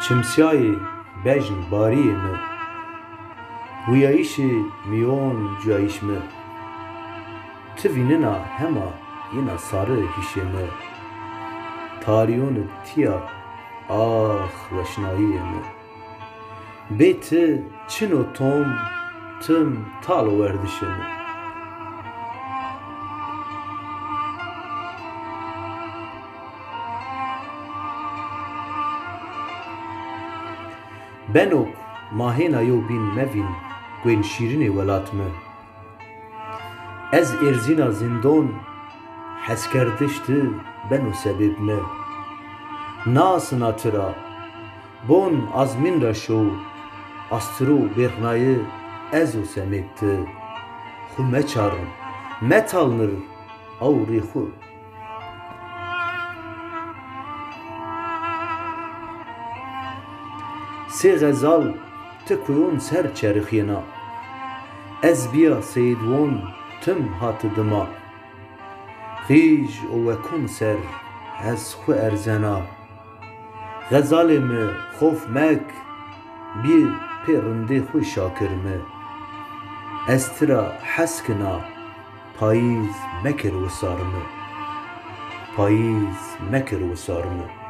Çimsiyayê bejn bariyê mi, wiyayîşê miyon ciyayîş mi, ti vînina hema yîna sarı hîşê mi, tarîyonê tiya ax weşnayiyê mi, bê ti çin û tom tim tal û werdişê mi. Benok mahêna yew bîn mevîn guên şîrînê welat mi, ez êrzîna zîndon hezkerdiş ti beno sebêb mi, naasina tira bon azmîn ra şew astiro bêrnayê ez û semêb ti, xwe meçarin metalnir awrê xwe. Sê xezal ti kuyon ser çerixîna, ez biya sêdwan tim hate dima, xîj û wekum ser hez xwe erzena, xezalê mi xof mek bî pê rindê xwe şakir mi, ez tira heskina payîz mekir wisar mi, payîz mekir wisar mi.